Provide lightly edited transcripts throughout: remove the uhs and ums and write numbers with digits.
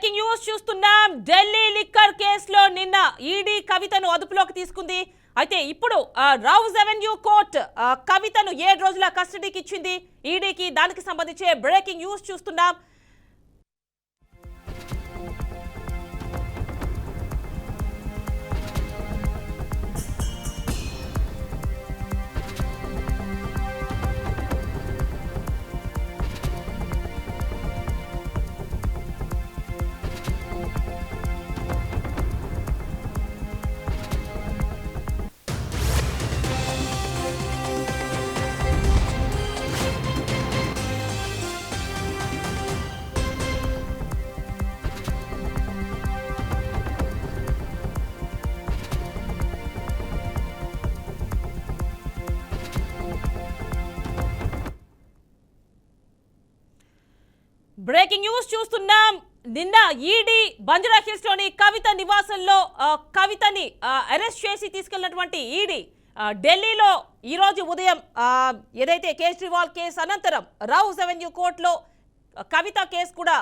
Breaking news చూస్తున్నాం. Delhi liquor కేసులో నిన్న ఈడీ కవితను అదుపులోకి తీసుకుంది. అయితే ఇప్పుడు రౌజ్ అవెన్యూ కోర్టు కవితను 7 రోజుల కస్టడీకి ఇచ్చింది ఈడీకి. దానికి సంబంధించి బ్రేకింగ్ న్యూస్ చూస్తున్నాం. బ్రేకింగ్ న్యూస్ చూస్తున్నాం. నిన్న ఈడీ బంజారాహిల్స్ లోని కవిత నివాసంలో కవితని అరెస్ట్ చేసి తీసుకెళ్లినటువంటి ఈడీ ఢిల్లీలో ఈ రోజు ఉదయం ఏదైతే కేజ్రీవాల్ కేసు అనంతరం రౌజ్ అవెన్యూ కోర్టులో కవిత కేసు కూడా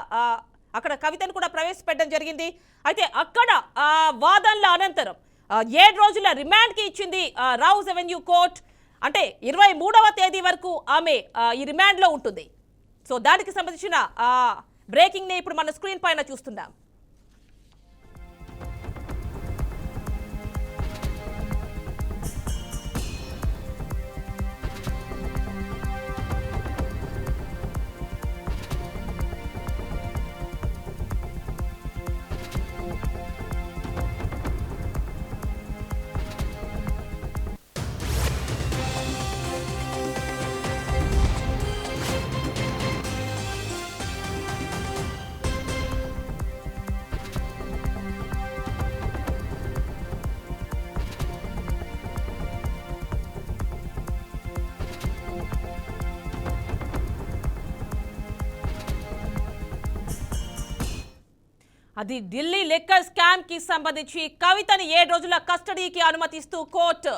అక్కడ కవితను కూడా ప్రవేశపెట్టడం జరిగింది. అయితే అక్కడ వాదనల అనంతరం 7 రోజుల రిమాండ్కి ఇచ్చింది రౌజ్ అవెన్యూ కోర్టు. అంటే 23వ తేదీ వరకు ఆమె ఈ రిమాండ్లో ఉంటుంది. సో దానికి సంబంధించిన బ్రేకింగ్ ని ఇప్పుడు మన స్క్రీన్ పైన చూస్తున్నాం. అది ఢిల్లీ లిక్కర్ స్కామ్ కి సంబంధించి కవితని 7 రోజుల కస్టడీకి అనుమతిస్తూ కోర్టు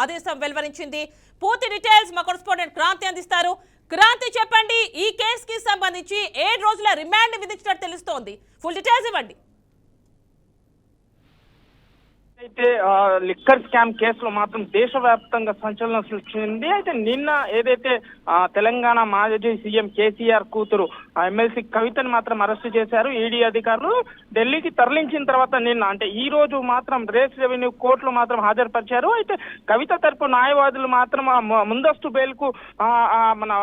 ఆదేశం వెలువరించింది. పూర్తి డీటెయిల్స్ మా కరెస్పాండెంట్ క్రాంతి అందిస్తారు. క్రాంతి, చెప్పండి, ఈ కేసుకి సంబంధించి 7 రోజుల రిమాండ్ విధించినట్టు తెలుస్తోంది. ఫుల్ డీటెయిల్స్ ఇవ్వండి. అయితే లిక్కర్ స్కామ్ కేసులో మాత్రం దేశవ్యాప్తంగా సంచలనం సృష్టించింది. అయితే నిన్న ఏదైతే తెలంగాణ మాజీ సీఎం కేసీఆర్ కూతురు ఎమ్మెల్సీ కవితను మాత్రం అరెస్టు చేశారు ఈడీ అధికారులు. ఢిల్లీకి తరలించిన తర్వాత నిన్న అంటే ఈ రోజు మాత్రం రేస్ రెవెన్యూ కోర్టులో మాత్రం హాజరుపరిచారు. అయితే కవిత తరపు న్యాయవాదులు మాత్రం ముందస్తు బెయిల్కు మన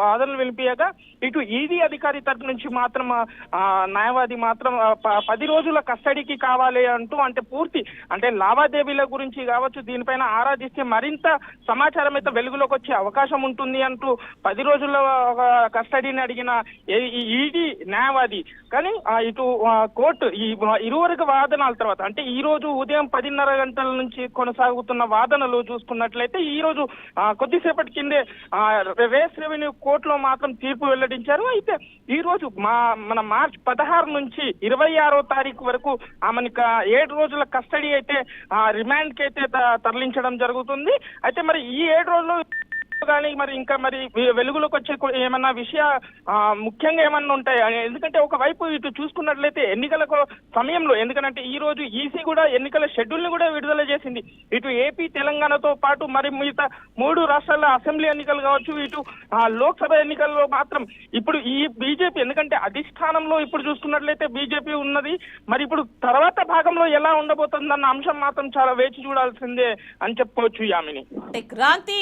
వాదనలు వినిపించగా ఇటు ఈడీ అధికారి తరపు నుంచి మాత్రం న్యాయవాది మాత్రం 10 రోజుల కస్టడీకి కావాలి అంటూ అంటే అంటే లావాదేవీల గురించి కావచ్చు దీనిపైన ఆరాధిస్తే మరింత సమాచారం అయితే వెలుగులోకి వచ్చే అవకాశం ఉంటుంది అంటూ 10 రోజుల కస్టడీని అడిగిన ఈడీ న్యాయవాది. కానీ ఇటు కోర్టు ఈ ఇరువురికి వాదనల తర్వాత అంటే ఈ రోజు ఉదయం 10:30 గంటల నుంచి కొనసాగుతున్న వాదనలు చూసుకున్నట్లయితే ఈ రోజు కొద్దిసేపటి కిందే రేస్ రెవెన్యూ కోర్టులో మాత్రం తీర్పు వెల్లడించారు. అయితే ఈ రోజు మన మార్చి 16 నుంచి 26వ తారీఖు వరకు ఆమెను 7 రోజుల కస్టడీ అయితే రిమాండ్ కి అయితే తరలించడం జరుగుతుంది. అయితే మరి ఈ 7 రోజులు కానీ మరి ఇంకా మరి వెలుగులోకి వచ్చే ఏమన్నా ముఖ్యంగా ఏమన్నా ఉంటాయి. ఎందుకంటే ఒకవైపు ఇటు చూసుకున్నట్లయితే ఎన్నికల సమయంలో ఎందుకంటే ఈ రోజు ఈసీ కూడా ఎన్నికల షెడ్యూల్ ని కూడా విడుదల చేసింది. ఇటు ఏపీ తెలంగాణతో పాటు మరి మిగతా 3 రాష్ట్రాల అసెంబ్లీ ఎన్నికలు కావచ్చు, ఇటు లోక్సభ ఎన్నికల్లో మాత్రం ఇప్పుడు ఈ బీజేపీ ఎందుకంటే అధిష్టానంలో ఇప్పుడు చూసుకున్నట్లయితే బీజేపీ ఉన్నది. మరి ఇప్పుడు తర్వాత భాగంలో ఎలా ఉండబోతుందన్న అంశం మాత్రం చాలా వేచి చూడాల్సిందే అని చెప్పుకోవచ్చు. యామిని, క్రాంతి,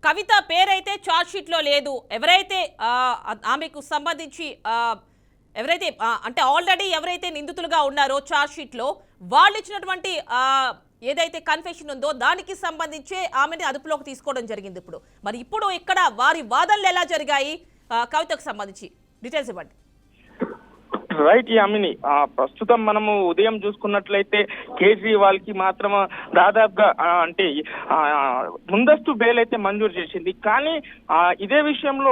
కవిత పేరైతే చార్జ్ షీట్ లో లేదు. ఎవరైతే ఆమెకు సంబంధించి ఎవరైతే అంటే ఆల్రెడీ ఎవరైతే నిందితులుగా ఉన్నారో చార్జ్ షీట్ లో వాళ్ళు ఇచ్చినటువంటి ఏదైతే కన్ఫెషన్ ఉందో దానికి సంబంధించి ఆమెని అదుపులోకి తీసుకోవడం జరిగింది. ఇప్పుడు ఇక్కడ వారి వాదనలు ఎలా జరిగాయి కవితకు సంబంధించి డీటెయిల్స్ ఇవ్వండి. రైట్ యామిని, ప్రస్తుతం మనము ఉదయం చూసుకున్నట్లయితే కేజ్రీవాల్ కి మాత్రం దాదాపుగా అంటే ముందస్తు బెయిల్ అయితే మంజూరు చేసింది. కానీ ఇదే విషయంలో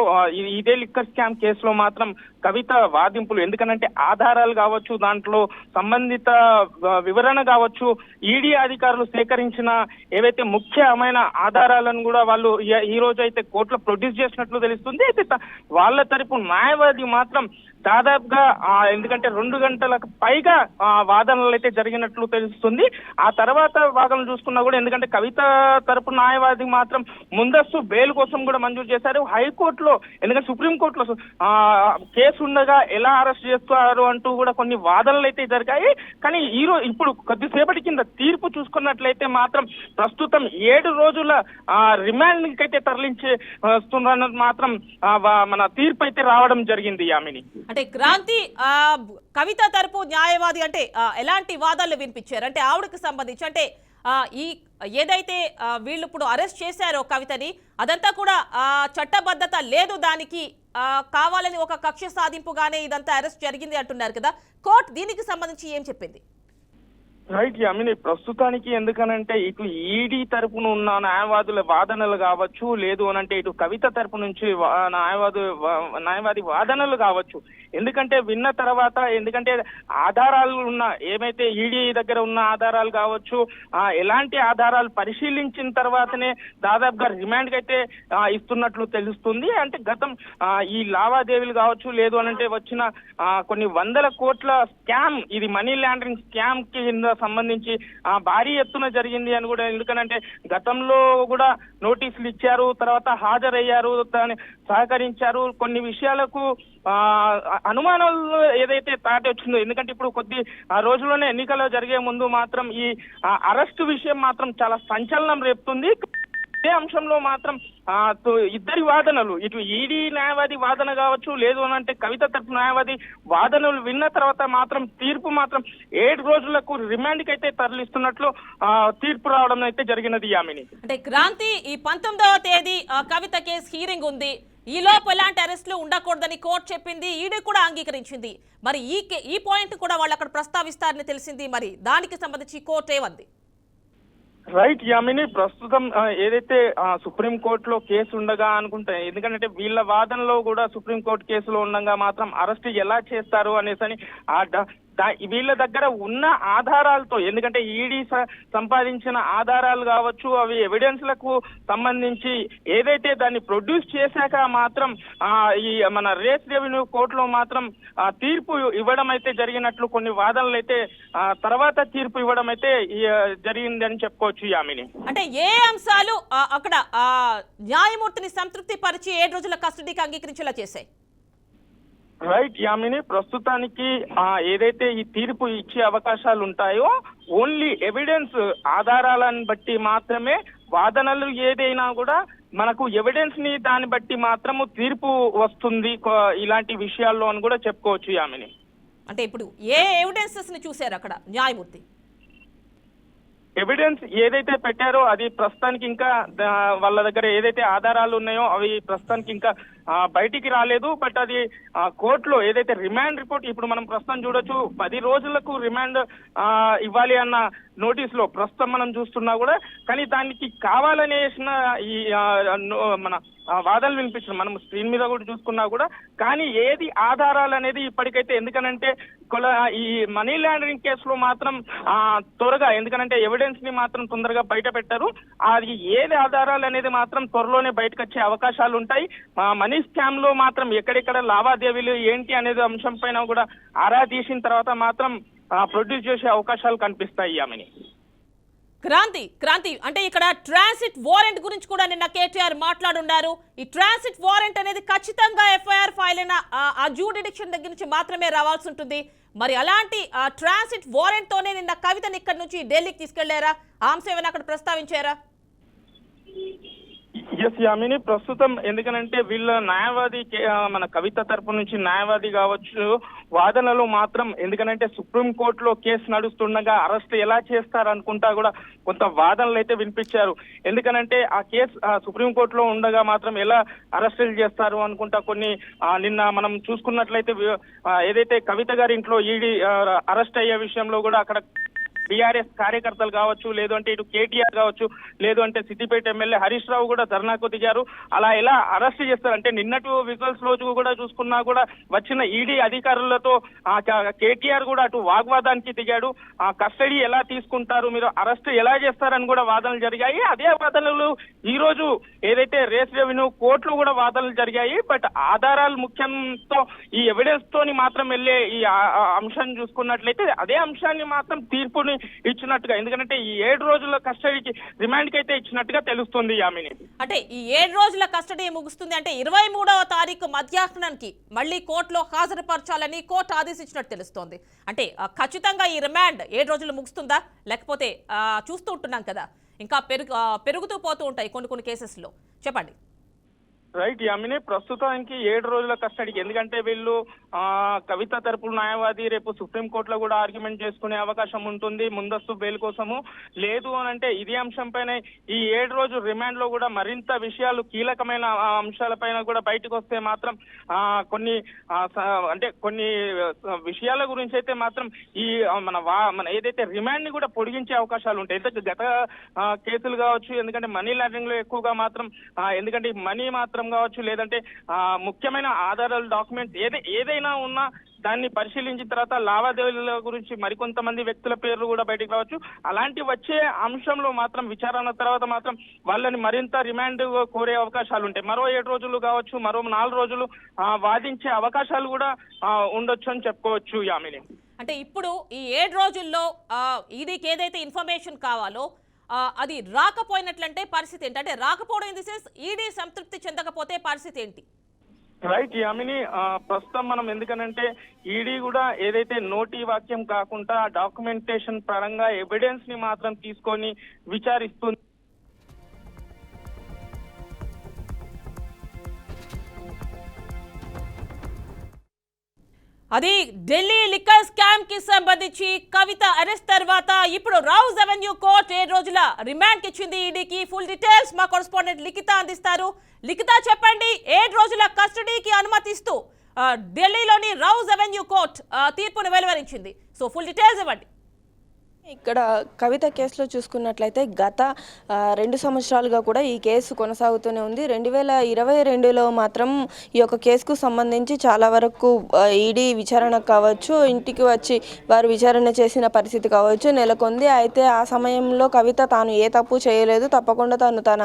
ఇదే లిక్కర్ స్కామ్ కేసులో మాత్రం కవిత వాదింపులు ఎందుకనంటే ఆధారాలు కావచ్చు, దాంట్లో సంబంధిత వివరణ కావచ్చు, ఈడీ అధికారులు సేకరించిన ఏవైతే ముఖ్యమైన ఆధారాలను కూడా వాళ్ళు ఈ రోజు అయితే కోర్టులో ప్రొడ్యూస్ చేసినట్లు తెలుస్తుంది. అయితే వాళ్ళ తరపు న్యాయవాది మాత్రం దాదాపుగా ఎందుకంటే 2 గంటలకు పైగా వాదనలు అయితే జరిగినట్లు తెలుస్తుంది. ఆ తర్వాత వాదనలు చూసుకున్నా కూడా ఎందుకంటే కవిత తరపు న్యాయవాది మాత్రం ముందస్తు బెయిల్ కోసం కూడా మంజూరు చేశారు. హైకోర్టులో ఎందుకంటే సుప్రీంకోర్టులో కేసు ఉండగా ఎలా అరెస్ట్ చేస్తారు అంటూ కూడా కొన్ని వాదనలు అయితే జరిగాయి. కానీ ఇప్పుడు కొద్దిసేపటి కింద తీర్పు చూసుకున్నట్లయితే మాత్రం ప్రస్తుతం 7 రోజుల రిమాండ్ అయితే తరలించి వస్తున్నది మాత్రం మన తీర్పు అయితే రావడం జరిగింది. యామిని, అంటే క్రాంతి కవిత తరపు న్యాయవాది అంటే ఎలాంటి వాదాలు వినిపించారు అంటే ఆవిడకి సంబంధించి అంటే ఈ ఏదైతే వీళ్ళు ఇప్పుడు అరెస్ట్ చేశారో కవితని అదంతా కూడా చట్టబద్ధత లేదు, దానికి కావాలని ఒక కక్ష సాధింపుగానే ఇదంతా అరెస్ట్ జరిగింది అంటున్నారు కదా, కోర్టు దీనికి సంబంధించి ఏం చెప్పింది? రైట్ యామిని, ప్రస్తుతానికి ఎందుకనంటే ఇటు ఈడీ తరపున ఉన్న న్యాయవాదుల వాదనలు కావచ్చు, లేదు అనంటే ఇటు కవిత తరపు నుంచి న్యాయవాది వాదనలు కావచ్చు, ఎందుకంటే విన్న తర్వాత ఎందుకంటే ఆధారాలు ఉన్న ఏమైతే ఈడీ దగ్గర ఉన్న ఆధారాలు కావచ్చు, ఎలాంటి ఆధారాలు పరిశీలించిన తర్వాతనే దాదాపుగా రిమాండ్ అయితే ఇస్తున్నట్లు తెలుస్తుంది. అంటే గతం ఈ లావాదేవీలు కావచ్చు, లేదు అనంటే వచ్చిన కొన్ని వందల కోట్ల స్కామ్, ఇది మనీ లాండరింగ్ స్కామ్ కింద సంబంధించి భారీ ఎత్తున జరిగింది అని కూడా, ఎందుకనంటే గతంలో కూడా నోటీసులు ఇచ్చారు, తర్వాత హాజరయ్యారు, దాన్ని సహకరించారు. కొన్ని విషయాలకు అనుమానాలు ఏదైతే తాటి వచ్చిందో, ఎందుకంటే ఇప్పుడు కొద్ది రోజుల్లోనే ఎన్నికలు జరిగే ముందు మాత్రం ఈ అరెస్టు విషయం మాత్రం చాలా సంచలనం రేపుతుంది. ఇదే అంశంలో మాత్రం ఇద్దరి వాదనలు, ఇటు ఈడీ న్యాయవాది వాదన కావచ్చు, లేదు అనంటే కవిత తరపు న్యాయవాది వాదనలు విన్న తర్వాత మాత్రం తీర్పు మాత్రం 7 రోజులకు రిమాండ్కి అయితే తరలిస్తున్నట్లు తీర్పు రావడం అయితే జరిగినది. యామిని, అంటే క్రాంతి ఈ 19వ తేదీ కవిత కేసు హీరింగ్ ఉంది, ఈ లోపు ఎలాంటి అరెస్టులు ఉండకూడదని కోర్టు చెప్పింది, ఈడీ కూడా అంగీకరించింది. మరి ఈ పాయింట్ కూడా వాళ్ళు అక్కడ ప్రస్తావిస్తారని తెలిసింది, మరి దానికి సంబంధించి కోర్టు ఏమంది? రైట్ యామిని, ప్రస్తుతం ఏదైతే సుప్రీంకోర్టులో కేసు ఉండగా అనుకుంటే, ఎందుకంటే వీళ్ళ వాదనలో కూడా సుప్రీంకోర్టు కేసులో ఉండగా మాత్రం అరెస్ట్ ఎలా చేస్తారు అనేసి వీళ్ళ దగ్గర ఉన్న ఆధారాలతో, ఎందుకంటే ఈడీ సంపాదించిన ఆధారాలు కావచ్చు, అవి ఎవిడెన్స్లకు సంబంధించి ఏదైతే దాన్ని ప్రొడ్యూస్ చేశాక మాత్రం ఈ మన రేస్ రెవెన్యూ కోర్టులో మాత్రం తీర్పు ఇవ్వడం అయితే జరిగినట్లు కొన్ని వాదనలు అయితే తర్వాత తీర్పు ఇవ్వడం అయితే జరిగిందని చెప్పుకోవచ్చు. యామిని, అంటే ఏ అంశాలు అక్కడ న్యాయమూర్తిని సంతృప్తి పరిచి 7 రోజుల కస్టడీకి అంగీకరించేలా చేశాయి? రైట్ యామిని, ప్రస్తుతానికి ఏదైతే ఈ తీర్పు ఇచ్చే అవకాశాలు ఉంటాయో ఓన్లీ ఎవిడెన్స్ ఆధారాలను బట్టి మాత్రమే, వాదనలు ఏదైనా కూడా మనకు ఎవిడెన్స్ ని దాన్ని బట్టి మాత్రము తీర్పు వస్తుంది ఇలాంటి విషయాల్లో అని కూడా చెప్పుకోవచ్చు. యామిని, అంటే ఇప్పుడు ఏ ఎవిడెన్సెస్ ని చూశారు అక్కడ న్యాయమూర్తి? ఎవిడెన్స్ ఏదైతే పెట్టారో అది ప్రస్తుతానికి ఇంకా వాళ్ళ దగ్గర ఏదైతే ఆధారాలు ఉన్నాయో అవి ప్రస్తుతానికి ఇంకా బయటికి రాలేదు. బట్ అది కోర్టులో ఏదైతే రిమాండ్ రిపోర్ట్, ఇప్పుడు మనం ప్రస్తుతం చూడొచ్చు 10 రోజులకు రిమాండ్ ఇవ్వాలి అన్న నోటీసులో ప్రస్తుతం మనం చూస్తున్నా కూడా, కానీ దానికి కావాలనేసిన ఈ మన వాదనలు వినిపించిన మనం స్క్రీన్ మీద కూడా చూసుకున్నా కూడా, కానీ ఏది ఆధారాలు అనేది ఇప్పటికైతే, ఎందుకనంటే ఈ మనీ లాండరింగ్ కేసులో మాత్రం త్వరగా, ఎందుకనంటే ఎవిడెన్స్ ని మాత్రం తొందరగా బయట పెట్టారు, అది ఏది ఆధారాలు అనేది మాత్రం త్వరలోనే బయటకు వచ్చే అవకాశాలు ఉంటాయి. మనీ స్కామ్ లో మాత్రం ఎక్కడెక్కడ లావాదేవీలు ఏంటి అనేది అంశం పైన కూడా ఆరా తీసిన తర్వాత మాత్రం ప్రొడ్యూస్ చేసే అవకాశాలు కనిపిస్తాయి. ఆమెని క్రాంతి అంటే ఇక్కడ ట్రాన్సిట్ వారెంట్ గురించి కూడా నిన్న కేటీఆర్ మాట్లాడున్నారు. ఈ ట్రాన్సిట్ వారెంట్ అనేది ఖచ్చితంగా ఎఫ్ఐఆర్ ఫైల్ అయిన ఆ జ్యూడిడిక్షన్ దగ్గర నుంచి మాత్రమే రావాల్సి ఉంటుంది. మరి అలాంటి ట్రాన్సిట్ వారెంట్ తోనే నిన్న కవితని ఇక్కడ నుంచి ఢిల్లీకి తీసుకెళ్లారా? ఆ అంశం ఏమైనా అక్కడ ప్రస్తావించారా? ఎస్ యామిని, ప్రస్తుతం ఎందుకనంటే వీళ్ళ న్యాయవాది మన కవిత తరపు నుంచి న్యాయవాది కావచ్చు వాదనలు మాత్రం, ఎందుకనంటే సుప్రీంకోర్టులో కేసు నడుస్తుండగా అరెస్ట్ ఎలా చేస్తారు అనుకుంటా కూడా కొంత వాదనలు అయితే వినిపించారు. ఎందుకనంటే ఆ కేసు సుప్రీంకోర్టులో ఉండగా మాత్రం ఎలా అరెస్టులు చేస్తారు అనుకుంటా కొన్ని నిన్న మనం చూసుకున్నట్లయితే ఏదైతే కవిత గారి ఇంట్లో ఈడీ అరెస్ట్ అయ్యే విషయంలో కూడా అక్కడ బీఆర్ఎస్ కార్యకర్తలు కావచ్చు, లేదు అంటే ఇటు కేటీఆర్ కావచ్చు, లేదు అంటే సిద్దిపేట ఎమ్మెల్యే హరీష్ రావు కూడా ధర్నాకు దిగారు. అలా ఎలా అరెస్ట్ చేస్తారంటే నిన్నటి విజువల్స్ రోజు కూడా చూసుకున్నా కూడా వచ్చిన ఈడీ అధికారులతో కేటీఆర్ కూడా అటు వాగ్వాదానికి దిగాడు. కస్టడీ ఎలా తీసుకుంటారు, మీరు అరెస్ట్ ఎలా చేస్తారని కూడా వాదనలు జరిగాయి. అదే వాదనలు ఈ రోజు ఏదైతే రేస్ రెవెన్యూ కోర్టులో కూడా వాదనలు జరిగాయి. బట్ ఆధారాలు ముఖ్యంతో ఈ ఎవిడెన్స్ తోని మాత్రం వెళ్ళే ఈ అంశాన్ని చూసుకున్నట్లయితే అదే అంశాన్ని మాత్రం తీర్పుని ఇచ్చినట్టుగా, ఎందుకంటే ఈ 7 రోజుల కస్టడీకి రిమాండ్ కి అయితే ఇచ్చినట్టుగా తెలుస్తుంది. యామిని, అంటే ఈ 7 రోజుల కస్టడీ ముగుస్తుంది అంటే 23వ తారీఖు మధ్యాహ్నానికి మళ్ళీ కోర్టులో హాజరుపరచాలని కోర్టు ఆదేశించినట్టు తెలుస్తోంది. అంటే ఖచ్చితంగా ఈ రిమాండ్ 7 రోజులు ముగుస్తుందా, లేకపోతే చూస్తూ ఉంటున్నాం కదా ఇంకా పెరుగుతూ పోతూ ఉంటాయి కొన్ని కేసెస్లో, చెప్పండి. రైట్ యామిని, ప్రస్తుతానికి 7 రోజుల కస్టడీకి, ఎందుకంటే వీళ్ళు కవిత తరపు న్యాయవాది రేపు సుప్రీంకోర్టులో కూడా ఆర్గ్యుమెంట్ చేసుకునే అవకాశం ఉంటుంది ముందస్తు బెయిల్ కోసము. లేదు అని అంటే ఇదే అంశంపైన ఈ 7 రోజు రిమాండ్ లో కూడా మరింత విషయాలు కీలకమైన అంశాలపైన కూడా బయటకు వస్తే మాత్రం కొన్ని విషయాల గురించి అయితే మాత్రం ఈ మన ఏదైతే రిమాండ్ ని కూడా పొడిగించే అవకాశాలు ఉంటాయి. అయితే గత కేసులు కావచ్చు, ఎందుకంటే మనీ లాండరింగ్ లో ఎక్కువగా మాత్రం ఎందుకంటే మనీ మాత్రం కావచ్చు, లేదంటే ముఖ్యమైన ఆధారాలు డాక్యుమెంట్స్ ఏదైనా ఉన్నా దాన్ని పరిశీలించిన తర్వాత లావాదేవీల గురించి మరికొంతమంది వ్యక్తుల పేర్లు కూడా బయటకు రావచ్చు. అలాంటి వచ్చే అంశంలో మాత్రం విచారణ తర్వాత మాత్రం వాళ్ళని మరింత రిమాండ్ కోరే అవకాశాలు ఉంటాయి. మరో 7 రోజులు కావచ్చు, మరో 4 రోజులు వాదించే అవకాశాలు కూడా ఉండొచ్చు అని చెప్పుకోవచ్చు. యామిని, అంటే ఇప్పుడు ఈ 7 రోజుల్లో ఈడీకి ఏదైతే ఇన్ఫర్మేషన్ కావాలో అది రాకపోయినట్లంటే పరిస్థితి ఏంటి? అంటే రాకపోవడం ఇన్ ది సెన్స్ ఈడీ సంతృప్తి చెందకపోతే పరిస్థితి ఏంటి? రైట్ యామిని, ప్రస్తుతం మనం ఎందుకనంటే ఈడీ కూడా ఏదైతే నోటి వాక్యం కాకుండా డాక్యుమెంటేషన్ పరంగా ఎవిడెన్స్ ని మాత్రం తీసుకొని విచారిస్తుంది. అది ఢిల్లీ లిక్కర్ స్కామ్ కి సంబంధించి కవిత అరెస్ట్ తర్వాత ఇప్పుడు రౌజ్ అవెన్యూ కోర్టు 7 రోజుల రిమాండ్ కి ఇచ్చింది ఈడీకి. ఫుల్ డీటెయిల్స్ మా కరెస్పాండెంట్ లిఖిత అందిస్తారు. లిఖిత, చెప్పండి, 7 రోజుల కస్టడీకి అనుమతిస్తూ ఢిల్లీలోని రౌజ్ అవెన్యూ కోర్టు తీర్పును వెలువరించింది. సో ఫుల్ డీటెయిల్స్ ఇవ్వండి. ఇక్కడ కవిత కేసులో చూసుకున్నట్లయితే గత 2 సంవత్సరాలుగా కూడా ఈ కేసు కొనసాగుతూనే ఉంది. 2022లో మాత్రం ఈ యొక్క కేసుకు సంబంధించి చాలా వరకు ఈడీ విచారణ కావచ్చు, ఇంటికి వచ్చి వారు విచారణ చేసిన పరిస్థితి కావచ్చు నెలకొంది. అయితే ఆ సమయంలో కవిత తాను ఏ తప్పు చేయలేదు, తప్పకుండా తాను తన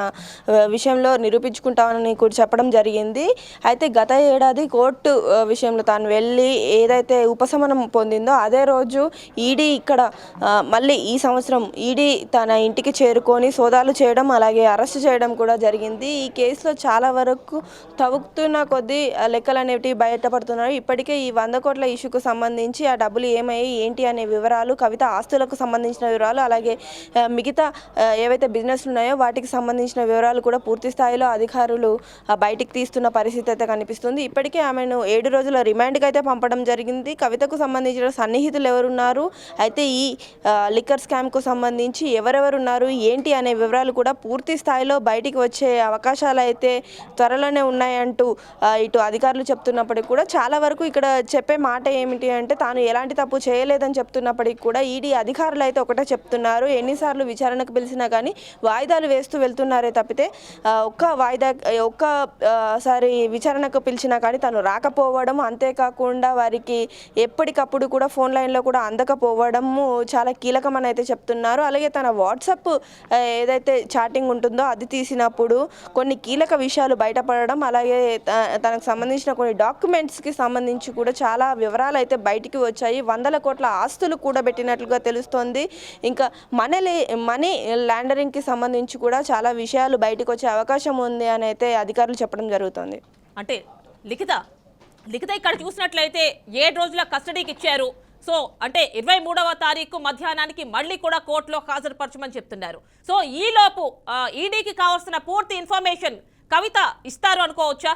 విషయంలో నిరూపించుకుంటానని కూడా చెప్పడం జరిగింది. అయితే గత ఏడాది కోర్టు విషయంలో తాను వెళ్ళి ఏదైతే ఉపశమనం పొందిందో అదే రోజు ఈడీ ఇక్కడ మళ్ళీ ఈ సంవత్సరం ఈడీ తన ఇంటికి చేరుకొని సోదాలు చేయడం అలాగే అరెస్ట్ చేయడం కూడా జరిగింది. ఈ కేసులో చాలా వరకు తవ్వుతున్న కొద్దీ లెక్కలు అనేవి బయటపడుతున్నారు. ఇప్పటికే ఈ 100 కోట్ల ఇష్యూకు సంబంధించి ఆ డబ్బులు ఏమయ్యాయి ఏంటి అనే వివరాలు, కవిత ఆస్తులకు సంబంధించిన వివరాలు, అలాగే మిగతా ఏవైతే బిజినెస్లు ఉన్నాయో వాటికి సంబంధించిన వివరాలు కూడా పూర్తి స్థాయిలో అధికారులు బయటికి తీస్తున్న పరిస్థితి అయితే కనిపిస్తుంది. ఇప్పటికే ఆమెను 7 రోజుల రిమాండ్కి అయితే పంపడం జరిగింది. కవితకు సంబంధించిన సన్నిహితులు ఎవరున్నారు, అయితే ఈ లిక్కర్ స్కామ్కు సంబంధించి ఎవరెవరు ఉన్నారు ఏంటి అనే వివరాలు కూడా పూర్తి స్థాయిలో బయటికి వచ్చే అవకాశాలు అయితే త్వరలోనే ఉన్నాయంటూ ఇటు అధికారులు చెప్తున్నప్పటికీ కూడా చాలా వరకు ఇక్కడ చెప్పే మాట ఏమిటి అంటే తాను ఎలాంటి తప్పు చేయలేదని చెప్తున్నప్పటికీ కూడా ఈడీ అధికారులు అయితే ఒకటే చెప్తున్నారు, ఎన్నిసార్లు విచారణకు పిలిచినా కానీ వాయిదాలు వేస్తూ వెళ్తున్నారే తప్పితే ఒక్కసారి విచారణకు పిలిచినా కానీ తను రాకపోవడం, అంతేకాకుండా వారికి ఎప్పటికప్పుడు కూడా ఫోన్ లైన్లో కూడా అందకపోవడము చాలా కీలకమని అయితే చెప్తున్నారు. అలాగే తన వాట్సాప్ ఏదైతే చాటింగ్ ఉంటుందో అది తీసినప్పుడు కొన్ని కీలక విషయాలు బయటపడడం, అలాగే తనకు సంబంధించిన కొన్ని డాక్యుమెంట్స్కి సంబంధించి కూడా చాలా వివరాలు అయితే బయటికి వచ్చాయి. 100 కోట్ల ఆస్తులు కూడా పెట్టినట్లుగా తెలుస్తోంది. ఇంకా మనీ లాండరింగ్కి సంబంధించి కూడా చాలా విషయాలు బయటకు వచ్చే అవకాశం ఉంది అని అయితే అధికారులు చెప్పడం జరుగుతుంది. అంటే లిఖిత ఇక్కడ చూసినట్లయితే 7 రోజుల కస్టడీకి ఇచ్చారు. సో అంటే 23వ తారీఖు మధ్యాహ్నానికి మళ్ళీ కూడా కోర్టులో హాజరుపరచమని చెప్తున్నారు. సో ఈలోపు ఈడీకి కావాల్సిన పూర్తి ఇన్ఫర్మేషన్ కవిత ఇస్తారు అనుకోవచ్చా?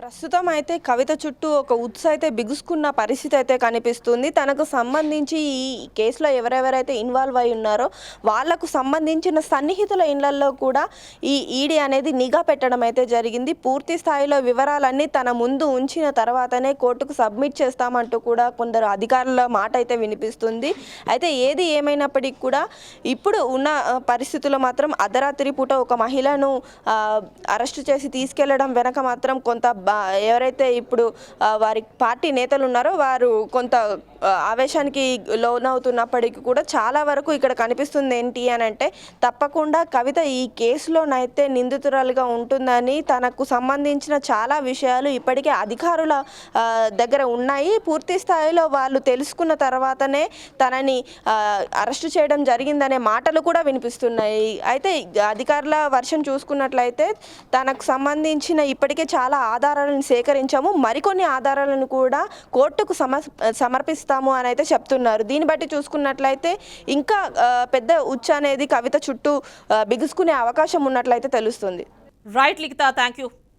ప్రస్తుతం అయితే కవిత చుట్టూ ఒక ఉత్స అయితే బిగుసుకున్న పరిస్థితి అయితే కనిపిస్తుంది. తనకు సంబంధించి ఈ కేసులో ఎవరెవరైతే ఇన్వాల్వ్ అయి ఉన్నారో వాళ్లకు సంబంధించిన సన్నిహితుల ఇళ్లలో కూడా ఈ ఈడీ అనేది నిఘా పెట్టడం అయితే జరిగింది. పూర్తి స్థాయిలో వివరాలన్నీ తన ముందు ఉంచిన తర్వాతనే కోర్టుకు సబ్మిట్ చేస్తామంటూ కూడా కొందరు అధికారుల మాట అయితే వినిపిస్తుంది. అయితే ఏది ఏమైనప్పటికీ కూడా ఇప్పుడు ఉన్న పరిస్థితుల్లో మాత్రం అర్ధరాత్రి పూట ఒక మహిళను అరెస్టు చేసి తీసుకెళ్లడం వెనక మాత్రం కొంత ఎవరైతే ఇప్పుడు వారి పార్టీ నేతలు ఉన్నారో వారు కొంత ఆవేశానికి లోనవుతున్నప్పటికీ కూడా చాలా వరకు ఇక్కడ కనిపిస్తుంది ఏంటి అని అంటే తప్పకుండా కవిత ఈ కేసులోనైతే నిందితురాలుగా ఉంటుందని, తనకు సంబంధించిన చాలా విషయాలు ఇప్పటికే అధికారుల దగ్గర ఉన్నాయి. పూర్తి స్థాయిలో వాళ్ళు తెలుసుకున్న తర్వాతనే తనని అరెస్టు చేయడం జరిగిందనే మాటలు కూడా వినిపిస్తున్నాయి. అయితే అధికారుల వర్షన్ చూసుకున్నట్లయితే తనకు సంబంధించిన ఇప్పటికే చాలా ఆధారాలను సేకరించాము, మరికొన్ని ఆధారాలను కూడా కోర్టుకు సమర్పిస్తాము అని అయితే చెప్తున్నారు. దీన్ని బట్టి చూసుకున్నట్లయితే ఇంకా పెద్ద ఉచ్చు అనేది కవిత చుట్టూ బిగుసుకునే అవకాశం ఉన్నట్లయితే తెలుస్తుంది. Right Likhita, thank you.